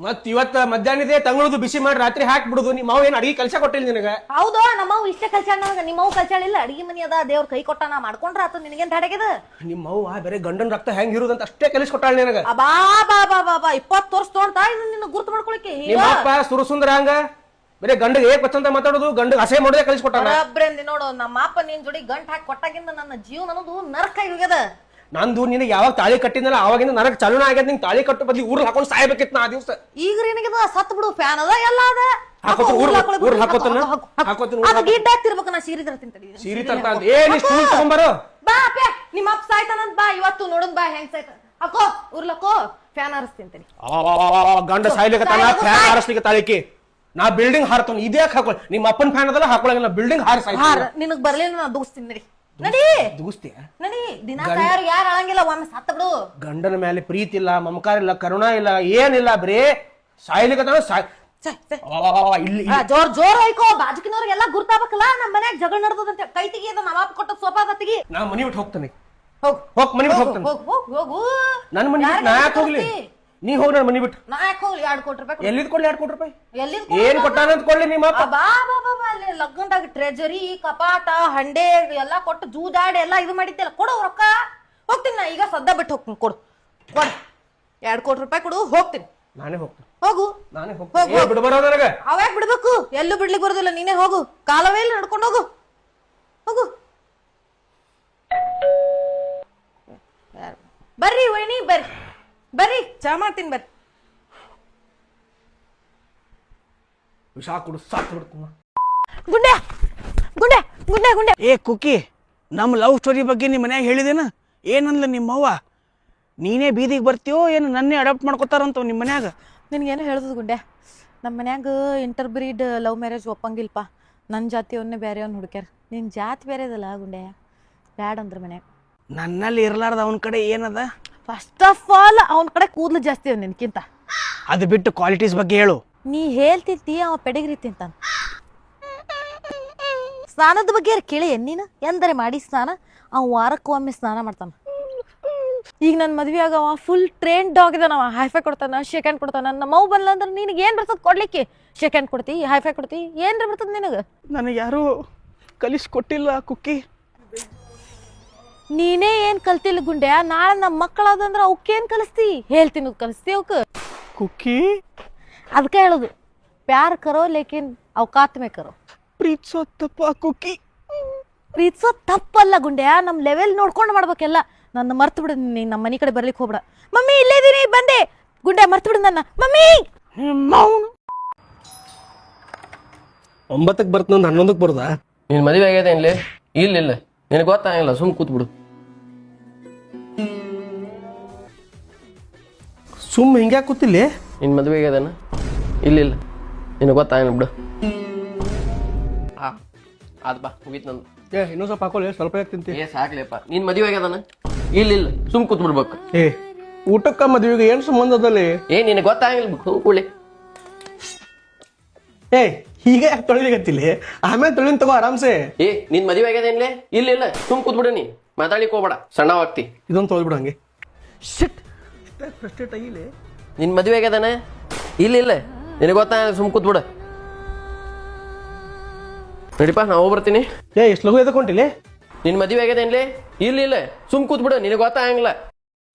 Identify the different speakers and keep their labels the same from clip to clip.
Speaker 1: ಮತ್ ಇವತ್ತ ಮಧ್ಯಾಹ್ನದೇ ತಂಗಳದು ಬಿಸಿ ಮಾಡಿ ರಾತ್ರಿ ಹಾಕಿ ಬಿಡುದು. ನಿಮ್ಮ ಮಾವ ಏನ್ ಅಡಿಗೆ ಕೆಲಸ ಕೊಟ್ಟಿಲ್ಲ ನಿನಗ?
Speaker 2: ಹೌದು, ನಮ್ಮವ್ ಇಷ್ಟೇ ಕಲ್ಸಾಳ ನನಗ. ನಿಮ್ಮವ್ ಕಲ್ಸಾಳಿಲ್ಲ, ಅಡಿಗೆ ಮನಿ ಅದ, ದೇವ್ರ ಕೈ ಕೊಟ್ಟ, ನಾ ಮಾಡ್ಕೊಂಡ್ರ ಆತು. ನಿನಗೇನ್ ತಡೆಗದ?
Speaker 1: ನಿಮ್ಮ ಅವ್ವ ಬೇರೆ ಗಂಡನ ರಕ್ತ ಹೆಂಗ್ ಇರುದಂತ ಅಷ್ಟೇ ಕಲಿಸ್ ಕೊಟ್ಟಾಳ ನಿನಗ.
Speaker 2: ಬಾ ಬಾ ಬಾ ಬಾ ಬಾ 20 ವರ್ಷ ತೋರ್ತಾ ನಿನ್ನ ಗುರ್ತು ಮಾಡ್ಕೊಳಕ್ಕೆ.
Speaker 1: ನಿಮ್ಮ ಅಪ್ಪ ಸುರಸುಂದರ ಹಂಗ ಬೇರೆ ಗಂಡಗೆ ಏಕ್ ಬಚ್ಚಂತ ಮಾತಾಡೋದು, ಗಂಡಗೆ ಹಸೆ ಮಾಡೋದೇ ಕಲಿಸ್ ಕೊಟ್ಟಾನ.
Speaker 2: ನೋಡು, ನಮ್ಮ ಅಪ್ಪ ನಿನ್ ಜೋಡಿ ಗಂಟ್ ಹಾಕಿ ಕೊಟ್ಟಾಗಿಂದ ನನ್ನ ಜೀವನ ಅನ್ನೋದು ನರಕ ಹೋಗ್ಯದ.
Speaker 1: ನಂದು ನಿನಗೆ ಯಾವಾಗ ತಾಳಿ ಕಟ್ಟಿದ್ನಲ್ಲ ಅವಾಗಿಂದ ನನಗೆ ಚಾಲೂನ ಆಗ್ಯದ. ನಿಂಗೆ ತಾಳಿ ಕಟ್ಟು ಬದ್ಲಿ ಊರ್ ಹಾಕೊಂಡು ಸಾಯ್ಬೇಕಿತ್ತು ನಾ ಆ ದಿವಸ.
Speaker 2: ಈಗ ಏನಾಗ್ಯದ? ಸತ್ ಬಿಡು, ಫ್ಯಾನ್ ಅದ, ಎಲ್ಲ ಅದ. ಗಿಡ್ಡ ಹಾಕ್ತಿರ್ಬೇಕು. ನಾ ಸೀರೆ ತರ್ತೀನಿ.
Speaker 1: ಸೀರೆ ತರ್ತಾ ಅಂತ ಏನ್ ಸ್ಕೂಲ್ ತಗೊಂಬರು.
Speaker 2: ಬಾ ಅಪ್ಪ, ನಿಮ್ಮ ಅಪ್ಪ ಸಾಯ್ತಾನಂತ ಬಾ. ಇವತ್ತು ನೋಡೋನ್ ಬಾ ಹೆಂಗ್ ಸಾಯ್ತಾನ. ಹಾಕೋ ಉರ್ಲಕ್ಕೋ, ಫ್ಯಾನ್ ಹಾರಿಸ್ತೀನಿ.
Speaker 1: ಗಂಡ ಸಾಯ್ಲಿಕತ್ತಾನ, ಫ್ಯಾನ್ ಹಾರಿಸ್ಲಿಕ್ಕೆ ತಾಳಿಕೆ. ನಾ ಬಿಲ್ಡಿಂಗ್ ಹಾರ್ತವ್. ಇದೇ ಹಾಕೊಳ್ಳಿ. ನಿಮ್ಮ ಅಪ್ಪನ ಫ್ಯಾನ್ ಅದಲ್ಲ ಹಾಕೊಳಂಗಿಲ್ಲ, ಬಿಲ್ಡಿಂಗ್ ಹಾರಿಸಾಯ್ತು.
Speaker 2: ನಿನಗ್ ಬರ್ಲಿಲ್ಲ, ನಾ ದೂಸ್ತೀನಿ. ನಡಿ ನಡಿ
Speaker 1: ದೂಸ್ತಿಯ
Speaker 2: ನಡಿ. ದಿನ ತಯಾರು ಯಾರು ಅಳಂಗಿಲ್ಲ, ಒಮ್ಮೆ ಸತ್ತ ಬಿಡು.
Speaker 1: ಗಂಡನ ಮೇಲೆ ಪ್ರೀತಿ ಇಲ್ಲ, ಮಮಕಾರ ಇಲ್ಲ, ಕರುಣಾ ಇಲ್ಲ, ಏನಿಲ್ಲ. ಬರೀ ಸಾಯ್ಲಿಕತ್ತಾನ.
Speaker 2: ಜೋರ್ ಜೋರ್ ಐಕೋ, ಬಾಜುಕಿನವ್ರಿಗೆಲ್ಲ ಗುರ್ತಾಬೇಕಲ್ಲ. ನಮ್ಮ ಮನ್ಯಾಗ ಜಗಳ ನಡೆದಂತೆ ಕೈ ತೆಗಿ. ನಮ್ಮ ಅಪ್ಪ ಕೊಟ್ಟ ಸೋಫಾ ತೆಗಿ.
Speaker 1: ನಾ ಮನಿ ಬಿಟ್ಟು ಹೋಗ್ತಾನೆ.
Speaker 2: ಹೋಗ್
Speaker 1: ಮನಿ ಬಿಟ್ಟು ಹೋಗ್ತಾನೆ.
Speaker 2: ಹೋಗು.
Speaker 1: ನನ್ ಮನಿ ಬಿಟ್ಟು ನಾ ಯಾಕೆ ಹೋಗ್ಲಿ? ನೀ ಹೋಗಿ ನನ್ನ ಮನಿ ಬಿಟ್ಟು.
Speaker 2: ನಾ ಯಾಕೆ ಹೋಗ್ಲಿ? 2 ಕೋಟಿ ರೂಪಾಯಿ.
Speaker 1: ಎಲ್ಲಿದ್ ಕೊಡ್ಲಿ 2 ಕೋಟಿ ರೂಪಾಯಿ?
Speaker 2: ಎಲ್ಲಿದ್
Speaker 1: ಏನ್ ಕೊಟ್ಟಾನಂತ ಕೊಡ್ಲಿ ನಿಮ್ಮ ಅಪ್ಪ?
Speaker 2: ಬಾ ಬಾ ಬಾ ಬಾ, ಅಲ್ಲಿ ಲಗ್ನದಾಗ ಟ್ರೆಜರಿ, ಕಪಾಟ, ಹಂಡೆ ಎಲ್ಲಾ ಕೊಟ್ಟು ಜೂಜಾಡಿ ಎಲ್ಲಾ ಇದು ಮಾಡಿದ್ದೆಲ್ಲ ಕೊಡು ರೊಕ್ಕ. ಹೋಗ್ತೀನಿ ನಾ ಈಗ ಸದ್ದ ಬಿಟ್ಟು ಹೋಗ್ತೀನಿ. ಕೊಡು 2 ಕೋಟಿ ರೂಪಾಯಿ ಕೊಡು, ಹೋಗ್ತೀನಿ.
Speaker 1: ನಾನೇ ಹೋಗ್ತೀನಿ.
Speaker 2: ಹೋಗು.
Speaker 1: ನಾನೇ ಹೋಗ್ತೀನಿ. ಬಿಡ್ಬಾರ ನನಗ.
Speaker 2: ಅವಾಗ ಬಿಡ್ಬೇಕು, ಎಲ್ಲೂ ಬಿಡ್ಲಿಕ್ಕೆ ಬರೋದಿಲ್ಲ. ನೀನೇ ಹೋಗು, ಕಾಲವೇ ಇಲ್ಲ, ನಡ್ಕೊಂಡು ಹೋಗು. ಹೋಗು. ಬರ್ರಿ ವೈನಿ, ಬರ್ರಿ ಬರ್ರಿ, ಚಾ ಮಾಡ್ತೀನಿ ಬರ್ರಿ.
Speaker 1: ವಿಷ ಕುಡು ಸಾಕು ಬಿಡ್ತೀನಿ.
Speaker 2: ಗುಂಡೆ ಗುಂಡೆ ಗುಂಡೆ ಗುಂಡೆ.
Speaker 3: ಏ ಕುಕ್ಕಿ, ನಮ್ಮ ಲವ್ ಸ್ಟೋರಿ ಬಗ್ಗೆ ನಿಮ್ಮ ಮನ್ಯಾಗ ಹೇಳಿದೇನ? ಏನಂದ್ಲ ನಿಮ್ಮವ್ವ? ನೀನೇ ಬೀದಿಗೆ ಬರ್ತೀಯೋ ಏನು ನನ್ನೇ ಅಡಾಪ್ಟ್ ಮಾಡ್ಕೋತಾರಂತ ನಿಮ್ಮ ಮನ್ಯಾಗ?
Speaker 2: ನಿನಗೇನು ಹೇಳ್ದದು ಗುಂಡೆ, ನಮ್ಮ ಮನ್ಯಾಗ ಇಂಟರ್ಬ್ರೀಡ್ ಲವ್ ಮ್ಯಾರೇಜ್ ಒಪ್ಪಂಗಿಲ್ಪ. ನನ್ನ ಜಾತಿಯವನ್ನೇ ಬೇರೆಯವ್ನ ಹುಡುಕ್ಯಾರ. ನಿನ್ನ ಜಾತಿ ಬೇರೆ ಇದಲ್ಲ ಗುಂಡೆ, ಬ್ಯಾಡ್ ಅಂದ್ರೆ ಮನ್ಯಾಗ.
Speaker 3: ನನ್ನಲ್ಲಿ ಇರಲಾರ್ದ ಅವನ ಕಡೆ ಏನದ?
Speaker 2: ಫಸ್ಟ್ ಆಫ್ ಆಲ್ ಅವನ ಕಡೆ ಕೂದಲು ಜಾಸ್ತಿ ಅವ ನಿನ್ಕಿಂತ.
Speaker 3: ಅದು ಬಿಟ್ಟು ಕ್ವಾಲಿಟೀಸ್ ಬಗ್ಗೆ ಹೇಳು.
Speaker 2: ನೀ ಹೇಳ್ತಿರ್ತಿ ಅವ ಪೆಡಿಗ್ರಿ ತಿಂತಾನ. ಸ್ನಾನದ ಬಗ್ಗೆ ಕೇಳಿ ನೀನು ಎಂದರೆ ಮಾಡಿ ಸ್ನಾನ. ಅವ ವಾರಕ್ಕೊಮ್ಮೆ ಸ್ನಾನ ಮಾಡ್ತಾನ. ಈಗ ನನ್ನ ಮದ್ವೆ ಆಗ ಅವ ಫುಲ್ ಟ್ರೈನ್ ಡಾಗ್ ಇದಾನ. ಅವ ಹೈಫೈ ಕೊಡ್ತಾನ, ಶೇಕ್ ಹ್ಯಾಂಡ್ ಕೊಡ್ತಾನ. ನಮ್ಮ ಮೌ ಬಂದ್ಲ ಅಂದ್ರೆ ನಿನಗೆ ಏನು ಬರ್ತದ ಕೊಡ್ಲಿಕ್ಕೆ? ಶೇಕ್ ಹ್ಯಾಂಡ್ ಕೊಡ್ತಿ, ಹೈಫೈ ಕೊಡ್ತಿ, ಏನ್ರ ಬರ್ತದ ನಿನಗೆ?
Speaker 3: ನನಗೆ ಯಾರೂ ಕಲಿಸ್ಕೊಟ್ಟಿಲ್ಲ ಕುಕ್ಕಿ.
Speaker 2: ನೀನೇ ಏನ್ ಕಲ್ತಿಲ್ಲ ಗುಂಡೆ. ನಾಳೆ ನಮ್ಮ ಮಕ್ಕಳಾದಂದ್ರ ಅವಕ್ಕೇನ್ ಕಲಿಸ್ತಿ? ಹೇಳ್ತೀನಿ, ಕಲಿಸ್ತಿ ಅವಕ್ಕೆ.
Speaker 3: ಕುಕ್ಕಿ
Speaker 2: ಅದಕ್ಕೆ ಹೇಳೋದು, ಪ್ಯಾರ್ ಕರೋ ಲೇಕಿನ್ ಅವಕಾತ್ ಮೇ ಕರೋ.
Speaker 3: ಪ್ರೀತಿಸೋ ತಪ್ಪ ಕುಕ್ಕಿ.
Speaker 2: ಪ್ರೀತಿಸೋ ತಪ್ಪಲ್ಲ ಗುಂಡೆ, ನಮ್ಮ ಲೆವೆಲ್ ನೋಡ್ಕೊಂಡು ಮಾಡ್ಬೇಕೆಲ್ಲ. ನನ್ನ ಮರ್ತು ಬಿಡು. ನೀನು ನಮ್ಮ ಮನೆ ಕಡೆ ಬರ್ಲಿಕ್ಕೆ ಹೋಗ್ಬೇಡ. ಮಮ್ಮಿ ಇಲ್ಲೇ ಇದೀನಿ, ಬಂದೆ. ಗುಂಡೆ ಮರ್ತು ಬಿಡು ನನ್ನ. ಮಮ್ಮಿ
Speaker 1: 9ಕ್ಕೆ ಬರ್ತ, 11ಕ್ಕೆ ಬರುದಾ?
Speaker 4: ನಿನ್ ಮದುವೆ ಆಗ್ಯದ ಏನ್ಲಿ? ಇಲ್ಲ ನಿನಗೆ ಗೊತ್ತಾಗಿಲ್ಲ, ಸುಮ್ ಕೂತ್ಬಿಡು.
Speaker 1: ಸುಮ್ ಹಿಂಗ್ಯಾ ಕೂತಿಲ್ಲ?
Speaker 4: ನಿನ್ ಮದುವೆ ಆಗ್ಯದನ? ಇಲ್ಲ ನಿನಗೆ ಗೊತ್ತಾಗಿಲ್ಲ ಬಿಡು. ಆದ್ ಬಾ, ಮುಗೀತ್ ನಂದು.
Speaker 1: ಇನ್ನೂ ಸ್ವಲ್ಪ ಹಾಕೊಳ್ಳಿ, ಸ್ವಲ್ಪ ಯಾಕೆ ತಿಂತಿ?
Speaker 4: ಸಾಕ್ಲೇಪ್ಪ. ನಿನ್ ಮದುವೆ ಆಗ್ಯದನ? ಇಲ್ಲ ಸುಮ್ ಕೂತ್ಬಿಡ್ಬೇಕು.
Speaker 1: ಊಟಕ್ಕ ಮದುವೆಗೆ ಏನ್ ಸಂಬಂಧ ಅದಲ್ಲಿ?
Speaker 4: ನಿನಗೆ ಗೊತ್ತಾಗಿಲ್ಲ ಕೂಡ್ಲಿ.
Speaker 1: ಈಗ ಯಾಕೆ ತೊಳಿಲಿಕತ್ತಿಲ್ಲ? ಆಮೇಲೆ ತೊಳಿನ್ ತಗೋ ಆರಾಮ್ಸೆ.
Speaker 4: ನಿನ್ ಮದುವೆ ಆಗ್ಯದ ಏನ್ಲೇ? ಇಲ್ಲ ಸುಮ್ ಕೂತ್ಬಿಡ. ನೀ ಮಾತಾಡ್ಲಿಕ್ಕೆ ಹೋಗ್ಬೇಡ, ಸಣ್ಣವಾಗ್ತಿ.
Speaker 1: ಇದೊಂದು ತೊಳ್ಬಿಡು ಹಂಗೆ. ಶಿಟ್, ಫ್ರಸ್ಟ್ರೇಟ್ ಆಗಿಲ್ಲ.
Speaker 4: ನಿನ್ ಮದುವೆ ಆಗ್ಯದನ? ಇಲ್ಲ ನಿನಗೆ ಗೊತ್ತಾಗಿಲ್ಲ, ಸುಮ್ ಕೂತ್ಬಿಡ. ನಡಿಪಾ, ನಾ ಹೋಗ್ಬರ್ತೀನಿ.
Speaker 1: ಎಷ್ಟು ಲಗು ಎದಕೊಂಡಿಲ್ಲ?
Speaker 4: ನಿನ್ ಮದುವೆ ಆಗ್ಯದೇನ್ಲಿ? ಇಲ್ಲ ಸುಮ್ ಕೂತ್ಬಿಡು, ನಿನಗೆ ಗೊತ್ತಾಗಂಗಿಲ್ಲ.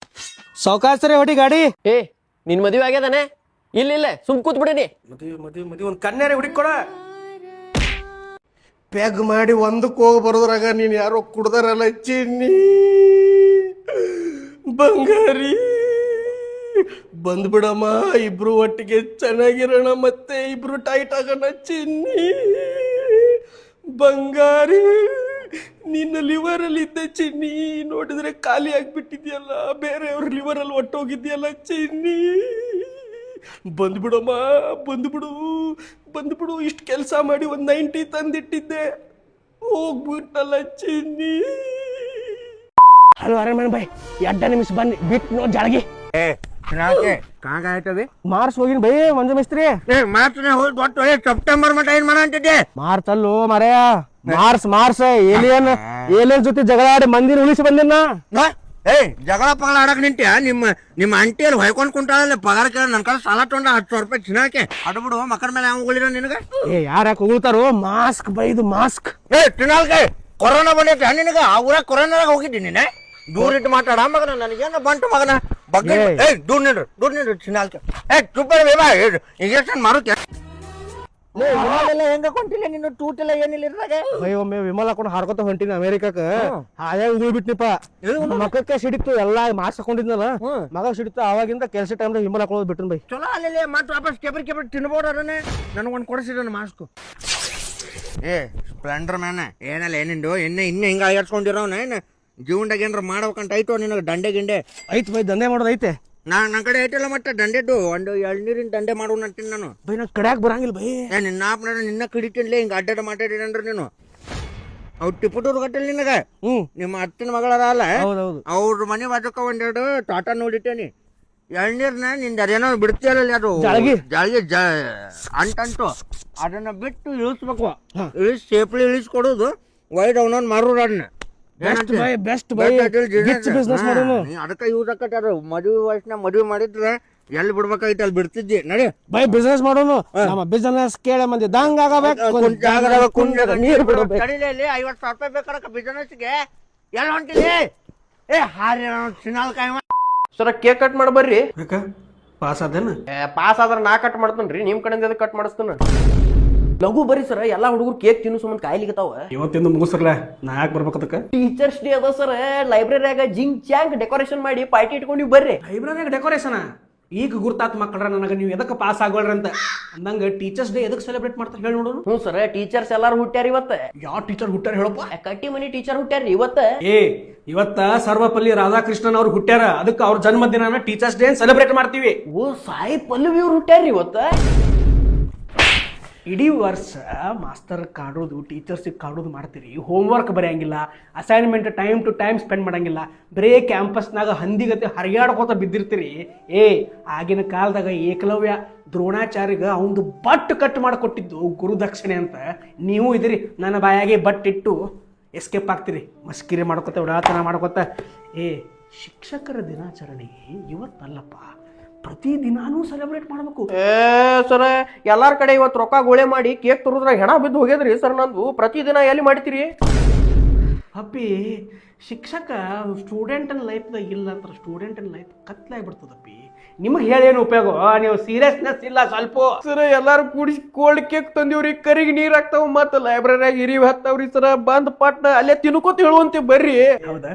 Speaker 1: ಸಾವ್ಕಾಸ್ತಾರೆ ಹೊಡಿ ಗಾಡಿ.
Speaker 4: ನಿನ್ ಮದುವೆ ಆಗ್ಯದಾನೆ? ಇಲ್ಲ ಸುಮ್ ಕೂತ್ಬಿಡಿನಿ.
Speaker 1: ಮದುವೆ ಒಂದು ಕನ್ಯಾರೆ ಹುಡುಕೊಡ. ಪೆಗ್ ಮಾಡಿ ಒಂದಕ್ಕೆ ಹೋಗಿ ಬರೋದ್ರಾಗ ನೀನು ಯಾರೋ ಕುಡ್ದಾರಲ್ಲ ಚಿನ್ನಿ ಬಂಗಾರಿ. ಬಂದ್ಬಿಡಮ್ಮ, ಇಬ್ರು ಒಟ್ಟಿಗೆ ಚೆನ್ನಾಗಿರೋಣ, ಮತ್ತೆ ಇಬ್ರು ಟೈಟ್ ಆಗೋಣ ಚಿನ್ನಿ ಬಂಗಾರಿ. ನಿನ್ನ ಲಿವರ್ ಅಲ್ಲಿ ಇದ್ದ ಚಿನ್ನಿ, ನೋಡಿದ್ರೆ ಖಾಲಿ ಆಗ್ಬಿಟ್ಟಿದ್ಯಲ್ಲ, ಬೇರೆಯವ್ರ ಲಿವರ್ ಅಲ್ಲಿ ಒಟ್ಟೋಗಿದ್ಯಲ್ಲ ಚಿನ್ನಿ. ಬಂದ್ಬಿಡಮ್ಮ, ಬಂದ್ಬಿಡು. ಇಷ್ಟು ಕೆಲಸ ಮಾಡಿ ಒಂದು 90 ತಂದಿಟ್ಟಿದ್ದೆ, ಹೋಗ್ಬಿಟ್ಟಲ್ಲ ಚಿನ್ನಿ.
Speaker 3: ಹಲೋ ಅರಣ್ಯ ಬಾಯ್, 2 ನಿಮಿಷ ಬನ್ನಿ, ಬಿಟ್ಟು ನೋ ಜಾಳಗಿ.
Speaker 5: कहाँ गए थे?
Speaker 1: ಮಾರ್ಚ್ ಹೋಗಿನ ಬೈ ಮಂಜು ಮಿಸ್ತ್ರಿ.
Speaker 5: मार्च ने हो सितंबर में टाइम मना अंतिದ್ದೆ.
Speaker 1: ಮಾರ್ಚ್ ಅಲ್ಲೋ ಮರೆಯ, ಮಾರ್ಚ್ ಏಲಿಯನ್ ಜೊತೆ ಜಗಳ ಆಡಿ ಮಂದಿನ ಉಳಿಸಿ ಬಂದಿನ.
Speaker 5: ಏಯ್ ಜಗಳ ಪಗಳ ಆಡಕ್ ನಿಂತ್ಯಾ ನಿಮ್ಮ ಅಂಟಿಯಲ್ಲಿ ಹೊಯ್ಕೊಂಡ್ ಕುಂಟಾಳಲ್ಲ ಪಗಾರ ಕೇಳ ನನ್ನ ಕಡೆ ಸಾಲ ತೊಗೊಂಡ 10,000 ರೂಪಾಯಿ ಚಿನ್ನಕ್ಕೆ ಅಡ್ಬಿಡು ಮಕ್ಕಳ ಮೇಲೆ ಯಾವ ಉಳಿರ ನಿನಗ
Speaker 3: ಏ ಯಾರ್ಯಾಕೆ ಹೋಗ್ತಾರೋ ಮಾಸ್ಕ್ ಬೈದು ಮಾಸ್ಕ್.
Speaker 5: ಏ ತಿನ್ನಾಲ್ಕೆ ಕೊರೋನಾ ಬಂದೈತೆ ನಿನಗ ಆ ಊರಾಗ ಕೊರೋನಾದಾಗ ಹೋಗಿದ್ದೀನಿ ನೀನೆ ದೂರ ಇಟ್ಟು ಮಾತಾಡ ಮಗನ ನನಗೇನ ಬಂಟು ಮಗನ ಬಗ್ಗೆ ಏಯ್ ದೂರ ನಿಂಡ್ರು ತಿನ್ನಾಲ್ಕೆ ಏ ಚುಪ್ಪ ಇಂಜೆಕ್ಷನ್ ಮಾರುತ್ತೆ ವಿಮಾನೆಲ್ಲ ಹೆಂಗ ಕೊಂಟಿಲ್ಲ ನಿನ್ನ ಟೂಟೆಲ್ಲ ಏನಿಲ್ಲ ಇರ್ದಾಗ
Speaker 3: ಒಮ್ಮೆ ವಿಮಲ್ ಹಾಕೊಂಡು ಹಾರ್ಕೊತ ಹೊಂಟಿನಿ ಅಮೇರಿಕಾಕ ಹಾಯಾಗ ಉಗುಳ್ಬಿಟ್ನಿಪ್ಪ ಮಕ್ಕಕ್ಕೆ ಸಿಡಿತು ಎಲ್ಲಾ ಮಾಸ್ಕ್ ಹಾಕೊಂಡಿದ್ನಲ್ಲ ಮಗ ಸಿಡಿತು ಅವಾಗಿಂದ ಕೆಲಸ ಟೈಮ್ದಾಗ ವಿಮಲ್ ಹಾಕೊಳ್ಳೋದು ಬಿಟ್ಟನ್ ಬೈ.
Speaker 5: ಚಲೋ ಅಲ್ಲಿ ಮತ್ತೆ ವಾಪಸ್ ಕೆಬರ್ ತಿನ್ಬೋದು ಅದನ್ನೇ ನನಗೊಂದು ಕೊಡಿಸಿದ ಮಾಸ್ಕ್. ಏ ಸ್ಪ್ಲೆಂಡರ್ ಮ್ಯಾನ ಏನಲ್ಲ ಏನಿಂದು ಇನ್ನ ಹಿಂಗ ಅಯ್ಯಾಡ್ಸ್ಕೊಂಡಿರೋನ ಏನ ಜೀವನದಾಗ ಏನಾರ ಮಾಡ್ಬೇಕಂತ ಐತೋ ನಿನಗೆ ದಂಡೆ ಗಿಂಡೆ
Speaker 3: ಐತ್ ಬೈ ದಂಧೆ ಮಾಡೋದು ಐತೆ
Speaker 5: ನನ್ನ ಕಡೆ ಐತಲ್ಲ ಮತ್ತೆ ದಂಡೆದ್ದು ಒಂದು ಎಳ್ನೀರಿನ ದಂಡೆ ಮಾಡೋಣ ಅಂತೀನಿ ನಾನು
Speaker 3: ಬೈ ನಾ ಕಡ್ಯಾಕ ಬರಂಗಿಲ್ಲ ಬೈ.
Speaker 5: ಏ ನಿನ್ನ ಕಡಿತಿನ್ಲೇ ಹಿಂಗ ಅಡ್ಡಾಡ ಮಾತಾಡಿದ್ರೆ ನೀನು ಅವ್ರು ಟಿಪ್ಪುಟೂರ್ ಗಟ್ಟಲ್ ನಿನಗ ನಿಮ್ಮ ಅತ್ತಿನ ಮಗಳದ ಅಲ್ಲ ಅವ್ರ ಮನೆ ಬಾಜುಕ ಒಂದೆರಡು ತೋಟ ನೋಡಿಟ್ಟೇನಿ ಎಳ್ನೀರ್ನ ನಿಂದ ಅದೇನೋ ಬಿಡ್ತೀಯಲ್ಲ ಅದು ಜಾಳಿಗೆ ಅಂಟಂಟು ಅದನ್ನ ಬಿಟ್ಟು ಇಳಿಸ್ಬೇಕು ಸೇಫ್ಲಿ ಇಳಿಸ್ಕೊಡೋದು ವೈಡ್ ಅವನೊಂದು ಮಾರೋರು ಅದನ್ನ ಅದಕ್ಕ ಯೂಸ್ ಆಕತ್ತಾರ ಮದುವೆ ವಯಸ್ಸಿನ ಮದುವೆ ಮಾಡಿದ್ರೆ ಎಲ್ಲಿ ಬಿಡ್ಬೇಕಾಗಿತ್ತು ಅಲ್ಲಿ ಬಿಡ್ತಿದ್ದಿ ನಡಿ
Speaker 3: ಬೈ ಬಿಸ್ನೆಸ್ ಮಾಡೋನು ನಮ್ಮ ಬಿಸ್ನೆಸ್ ಕೇಳ ಮಂದಿ ದಂಗ ನೀರು ಬಿಡಬೇಕು.
Speaker 5: ಕಡಿಲೆಯಲ್ಲಿ 50,000 ರೂಪಾಯಿ ಬೇಕಾರಕ್ಕ ಬಿಸ್ನೆಸ್ಗೆ ಎಲ್ಲಿ ಹೊಂಟಿದಿ ಏ ಹಾರಿ ಸಿನಾಲ್ಕಾಯಿ
Speaker 4: ಸರ ಕೇಕ್ ಕಟ್ ಮಾಡಿ ಬರ್ರಿ.
Speaker 3: ಪಾಸ್ ಅದೇನ
Speaker 4: ಪಾಸ್ ಆದ್ರ ನಾ ಕಟ್ ಮಾಡ್ತೇನ್ರಿ ನಿಮ್ ಕಡೆಯಿಂದ ಕಟ್ ಮಾಡಿಸ್ತಾನ. ಲಘು ಬರ್ರಿ ಸರ್ ಎಲ್ಲಾ ಹುಡುಗರು ಕೇಕ್ ತಿನ್ನು ಸಂಬಂಧ ಕಾಯಿಲಿಗತ್ತಾವ.
Speaker 3: ಇವತ್ತಿಂದ ಮುಗಿಸ್ರಲ್ಲ ನಾ ಯಾಕೆ ಬರ್ಬೇಕದಕ್ಕೆ
Speaker 4: ಟೀಚರ್ಸ್ ಡೇ ಅದ ಸರ್ ಲೈಬ್ರರಿಯಾಗ ಜಿಂಗ್ ಚಾಂಗ್ ಡೆಕೋರೇಷನ್ ಮಾಡಿ ಪಾರ್ಟಿ ಇಟ್ಕೊಂಡು ನೀವು ಬರ್ರಿ.
Speaker 3: ಲೈಬ್ರರಿಯಾಗ ಡೆಕೋರೇಷನ್ ಈಗ ಗುರ್ತಾತ್ ಮಕ್ಕಳ್ರ ನನಗೆ ನೀವು ಎದಕ್ಕೆ ಪಾಸ್ ಆಗೋಳ್ರಿ ಅಂತ ಅಂದಂಗ ಟೀಚರ್ಸ್ ಡೇ ಎದಕ್ಕೆ ಸೆಲೆಬ್ರೇಟ್ ಮಾಡ್ತಾರೆ ಹೇಳಿ ನೋಡೋಣ.
Speaker 4: ಹ್ಞೂ ಸರ್ ಟೀಚರ್ಸ್ ಎಲ್ಲಾರು ಹುಟ್ಟ್ಯಾರ ಇವತ್ತ.
Speaker 3: ಯಾವ ಟೀಚರ್ ಹುಟ್ಟ್ಯಾರ ಹೇಳಪ್ಪ.
Speaker 4: ಕಟ್ಟಿ ಮನಿ ಟೀಚರ್ ಹುಟ್ಟ್ಯಾರ್ರಿ ಇವತ್ತ.
Speaker 3: ಇವತ್ತ ಸರ್ವಪಲ್ಲಿ ರಾಧಾಕೃಷ್ಣನ್ ಅವ್ರು ಹುಟ್ಟ್ಯಾರ ಅದಕ್ಕೆ ಅವ್ರ ಜನ್ಮದಿನ ಟೀಚರ್ಸ್ ಡೇ ಸೆಲೆಬ್ರೇಟ್ ಮಾಡ್ತೀವಿ.
Speaker 4: ಓ ಸಾಯಿ ಪಲ್ಲವಿ ಅವ್ರು ಹುಟ್ಟ್ಯಾರ್ರಿ ಇವತ್ತ.
Speaker 3: ಇಡೀ ವರ್ಷ ಮಾಸ್ತರ್ ಕಾಡೋದು ಟೀಚರ್ಸಿಗೆ ಕಾಡೋದು ಮಾಡ್ತೀರಿ, ಹೋಮ್ವರ್ಕ್ ಬರೆಯಂಗಿಲ್ಲ, assignment time to time spend ಮಾಡಂಗಿಲ್ಲ, ಬರೇ ಕ್ಯಾಂಪಸ್ನಾಗ ಹಂದಿಗತೆ ಹರಿಯಾಡ್ಕೋತ ಬಿದ್ದಿರ್ತೀರಿ. ಆಗಿನ ಕಾಲದಾಗ ಏಕಲವ್ಯ ದ್ರೋಣಾಚಾರ್ಯಗ ಅವಂದು ಬಟ್ ಕಟ್ ಮಾಡಿಕೊಟ್ಟಿದ್ದು ಗುರುದಕ್ಷಿಣೆ ಅಂತ. ನೀವು ಇದ್ರಿ ನನ್ನ ಬಾಯಾಗೆ ಬಟ್ ಇಟ್ಟು ಎಸ್ಕೇಪ್ ಆಗ್ತೀರಿ, ಮಸ್ಕಿರಿ ಮಾಡ್ಕೊತ ಉಡಾತನ ಮಾಡ್ಕೊತ. ಶಿಕ್ಷಕರ ದಿನಾಚರಣೆ ಇವತ್ತಲ್ಲಪ್ಪ, ಪ್ರತಿದಿನಾನೂ ಸೆಲೆಬ್ರೇಟ್ ಮಾಡ್ಬೇಕು.
Speaker 4: ಸರ್ ಎಲ್ಲಾರ ಕಡೆ ಇವತ್ತು ರೊಕ್ಕ ಗೋಳೆ ಮಾಡಿ ಕೇಕ್ ತರೋದ್ರಾಗ ಹೆಣ ಬಿದ್ದು ಹೋಗ್ಯದ್ರಿ ಸರ್. ನಂದು ಪ್ರತಿದಿನ ಎಲ್ಲಿ ಮಾಡ್ತೀರಿ
Speaker 3: ಅಪ್ಪಿ? ಶಿಕ್ಷಕ ಸ್ಟೂಡೆಂಟನ್ ಲೈಫ್ದಾಗ ಇಲ್ಲ ಅಂತ ಸ್ಟೂಡೆಂಟನ್ ಲೈಫ್ ಕತ್ಲಾಗ್ಬಿಡ್ತದಪ್ಪಿ. ನಿಮಗೆ ಹೇಳೇನು ಉಪಯೋಗ? ನೀವು ಸೀರಿಯಸ್ನೆಸ್ ಇಲ್ಲ ಸ್ವಲ್ಪ.
Speaker 4: ಸರ್ ಎಲ್ಲಾರು ಕೂಡಿಸಿ ಕೋಲ್ಡ್ ಕೇಕ್ ತಂದಿವ್ರಿ, ಕರಿಗೆ ನೀರ್ ಹಾಕ್ತಾವ, ಮತ್ತ ಲೈಬ್ರರಿಯಾಗ ಇರಿವಿ ಹತ್ತಾವ್ರಿ ಸರ್. ಬಂದ್ ಪಟ್ನ ಅಲ್ಲೇ ತಿನ್ಕೋತ ಹೇಳುವಂತೆ ಬರ್ರಿ.
Speaker 3: ಹೌದಾ?